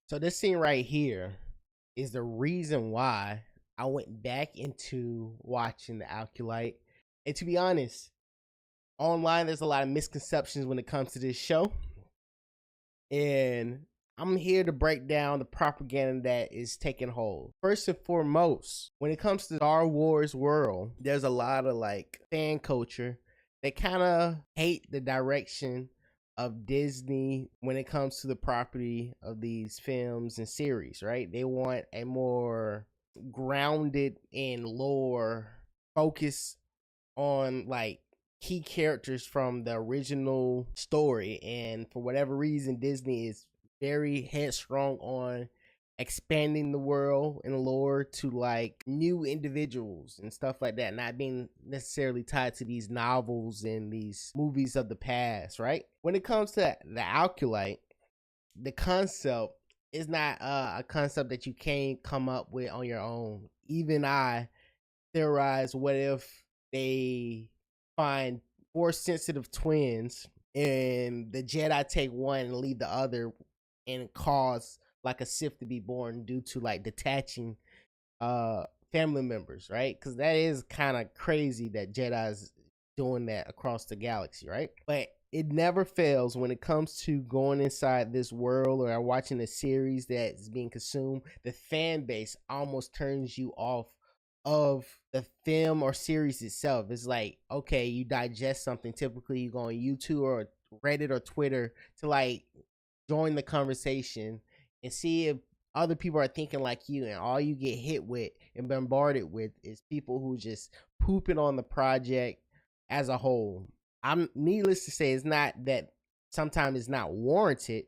So this scene right here is the reason why I went back into watching the Acolyte. And to be honest, online there's a lot of misconceptions when it comes to this show. And I'm here to break down the propaganda that is taking hold. First and foremost, when it comes to Star Wars world, there's a lot of like fan culture that kind of hate the direction of Disney when it comes to the property of these films and series, right? They want a more grounded in lore, focus on like key characters from the original story. And for whatever reason, Disney is very headstrong on expanding the world and lore to like new individuals and stuff like that, not being necessarily tied to these novels and these movies of the past, right? When it comes to the Acolyte, the concept is not a concept that you can come up with on your own. Even I theorize, what if they find force sensitive twins and the Jedi take one and leave the other and cause like a Sith to be born due to like detaching family members, right? Because that is kind of crazy that Jedi's doing that across the galaxy, right? But it never fails when it comes to going inside this world or watching a series that's being consumed. The fan base almost turns you off of the film or series itself. It's like, okay, you digest something, typically you go on YouTube or Reddit or Twitter to like join the conversation and see if other people are thinking like you, and all you get hit with and bombarded with is people who just pooping on the project as a whole. I'm needless to say, it's not that sometimes it's not warranted,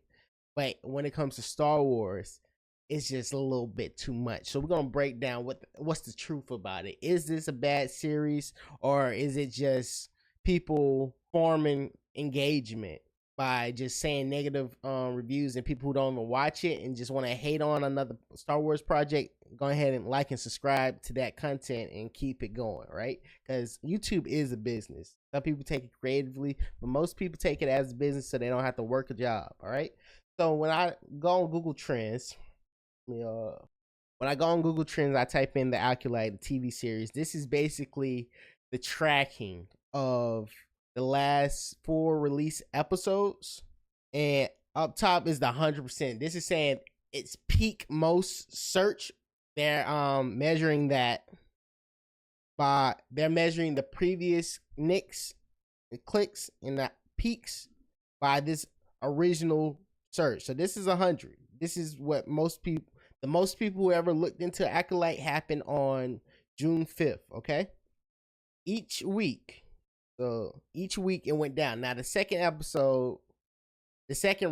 but when it comes to Star Wars, it's just a little bit too much. So we're gonna break down what's the truth about it. Is this a bad series, or is it just people forming engagement by just saying negative reviews, and people who don't even watch it and just want to hate on another Star Wars project? Go ahead and like and subscribe to that content and keep it going, right? Because YouTube is a business. Some people take it creatively, but most people take it as a business so they don't have to work a job, all right? So when I go on Google Trends, when I go on Google Trends, I type in the Acolyte, the TV series. This is basically the tracking of the last 4 release episodes, and up top is the 100%. This is saying it's peak most search. They're measuring that by the previous nicks, the clicks, and the peaks by this original search. So this is 100. This is what the most people who ever looked into Acolyte happened on June 5th, okay? Each week it went down. Now the second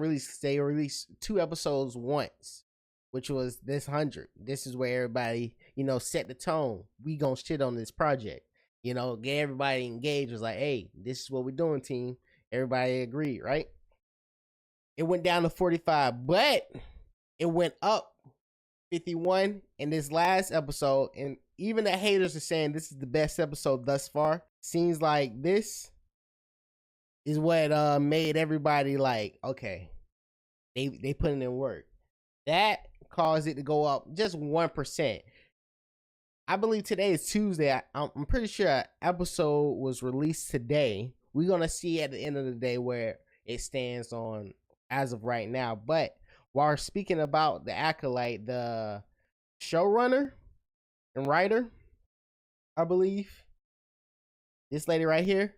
release, they released 2 episodes once, which was this 100. This is where everybody, set the tone. We gonna shit on this project. Get everybody engaged. It was like, hey, this is what we're doing, team. Everybody agreed, right? It went down to 45, but it went up 51 in this last episode, and even the haters are saying this is the best episode thus far. Seems like this is what made everybody like, okay, they putting in work. That caused it to go up just 1%. I believe today is Tuesday. I'm pretty sure an episode was released today. We're gonna see at the end of the day where it stands on as of right now. But while we're speaking about the Acolyte, the showrunner and writer, I believe, this lady right here,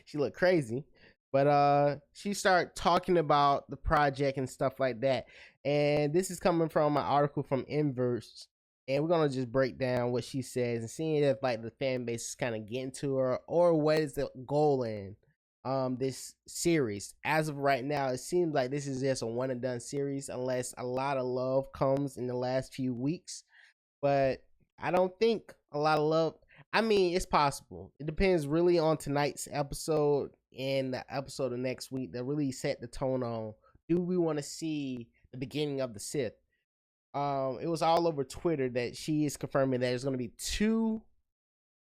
she looked crazy, but she started talking about the project and stuff like that. And this is coming from an article from Inverse, and we're gonna just break down what she says and seeing if like the fan base is kind of getting to her, or what is the goal in this series. As of right now, it seems like this is just a one and done series, unless a lot of love comes in the last few weeks. But I don't think a lot of love, I mean, it's possible. It depends really on tonight's episode and the episode of next week that really set the tone on, do we want to see the beginning of the Sith? It was all over Twitter that she is confirming that there's going to be 2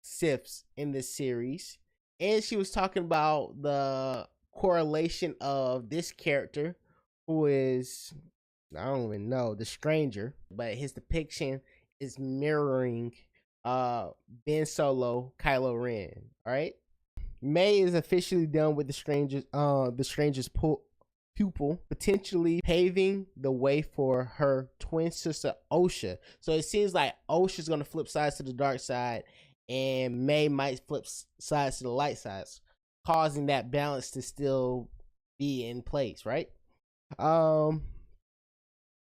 Siths in this series. And she was talking about the correlation of this character, who is I don't even know, the stranger, but his depiction is mirroring Ben Solo, Kylo Ren. All right. May is officially done with the stranger's pupil, potentially paving the way for her twin sister Osha. So it seems like Osha's gonna flip sides to the dark side, and May might flip sides to the light sides, causing that balance to still be in place, right? Um,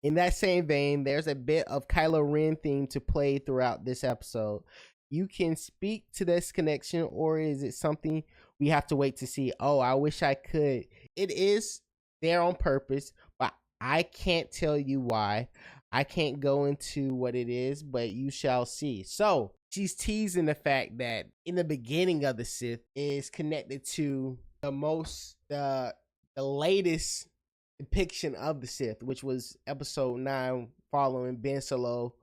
in that same vein, there's a bit of Kylo Ren theme to play throughout this episode. You can speak to this connection, or is it something we have to wait to see? Oh, I wish I could. It is there on purpose, but I can't tell you why. I can't go into what it is, but you shall see. So she's teasing the fact that in the beginning of the Sith is connected to the latest depiction of the Sith, which was episode 9, following Ben Solo,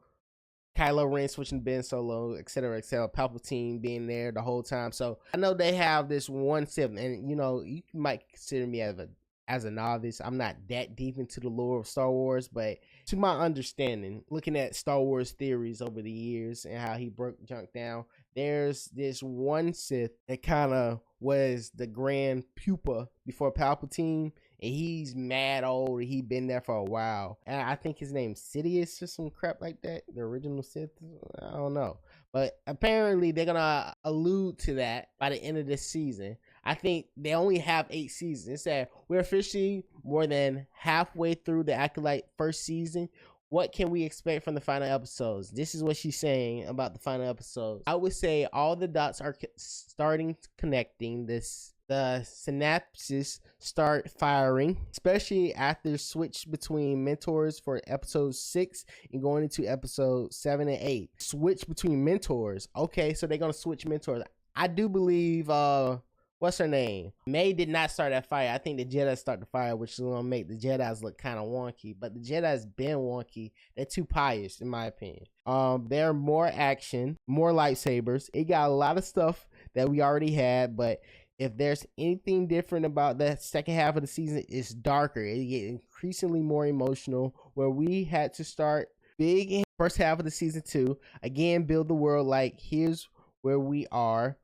Kylo Ren switching Ben Solo, etc., etc. Palpatine being there the whole time. So I know they have this one Sith, and you might consider me as a novice. I'm not that deep into the lore of Star Wars, but to my understanding, looking at Star Wars theories over the years and how he broke junk down, there's this one Sith that kind of was the grand pupa before Palpatine, and he's mad old. He been there for a while, and I think his name's Sidious or some crap like that. The original Sith, I don't know, but apparently they're gonna allude to that by the end of this season. I think they only have 8 seasons. It said we're officially more than halfway through the Acolyte first season. What can we expect from the final episodes? This is what she's saying about the final episodes. I would say all the dots are starting connecting. The synapses start firing, especially after the switch between mentors for episode 6 and going into episode 7 and 8. Switch between mentors. Okay, so they're gonna switch mentors. I do believe what's her name? May did not start that fire. I think the Jedi start the fire, which is gonna make the Jedis look kind of wonky. But the Jedi's been wonky. They're too pious, in my opinion. They're more action, more lightsabers. It got a lot of stuff that we already had, but if there's anything different about the second half of the season, it's darker. It gets increasingly more emotional, where we had to start big in the first half of the season 2. Again, build the world like here's where we are.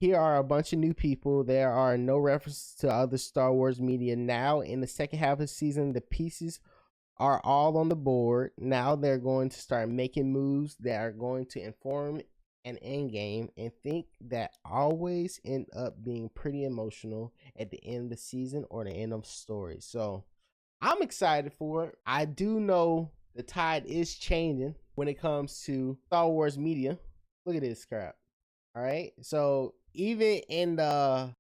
Here are a bunch of new people. There are no references to other Star Wars media. Now, in the second half of the season, the pieces are all on the board. Now they're going to start making moves that are going to inform an end game, and think that always end up being pretty emotional at the end of the season or the end of the story. So I'm excited for it. I do know the tide is changing when it comes to Star Wars media. Look at this crap. All right. So even in the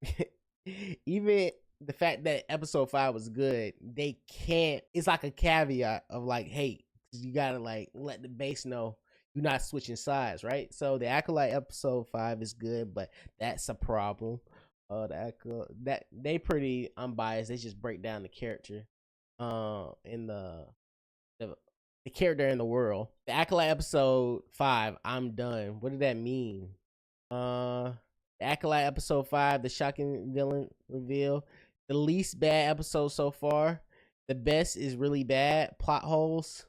even the fact that episode 5 was good, they can't, it's like a caveat of like, hey, you gotta like let the base know you're not switching sides, right? So the Acolyte episode 5 is good, but that's a problem. That they pretty unbiased. They just break down the character in the character in the world. The Acolyte episode 5, I'm done. What did that mean? The Acolyte episode 5, the shocking villain reveal, the least bad episode so far. The best is really bad. Plot holes.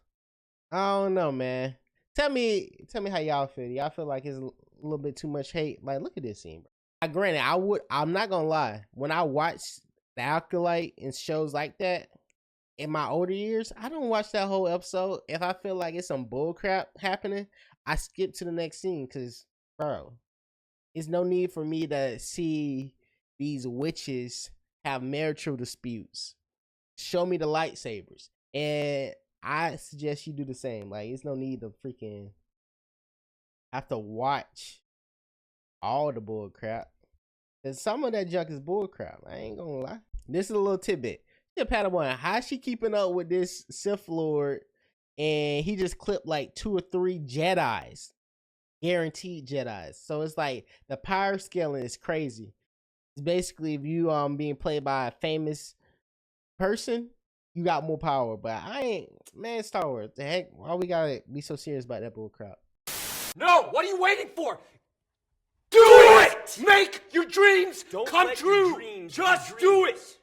I don't know, man. Tell me how y'all feel. Y'all feel like it's a little bit too much hate? Like, look at this scene, bro. Granted, I'm not gonna lie. When I watch the Acolyte and shows like that in my older years, I don't watch that whole episode. If I feel like it's some bull crap happening, I skip to the next scene, because, bro, there's no need for me to see these witches have marital disputes. Show me the lightsabers. And I suggest you do the same. Like, there's no need to freaking have to watch all the bull crap. Cause some of that junk is bull crap. I ain't gonna lie. This is a little tidbit. Yeah, Padawan, how's she keeping up with this Sith Lord? And he just clipped like 2 or 3 Jedis. Guaranteed Jedis. So it's like the power scaling is crazy. It's basically if you being played by a famous person, you got more power. But I ain't, man, Star Wars, the heck, why we gotta be so serious about that bull crap? No, what are you waiting for? Do it! Make your dreams come true! Just do it!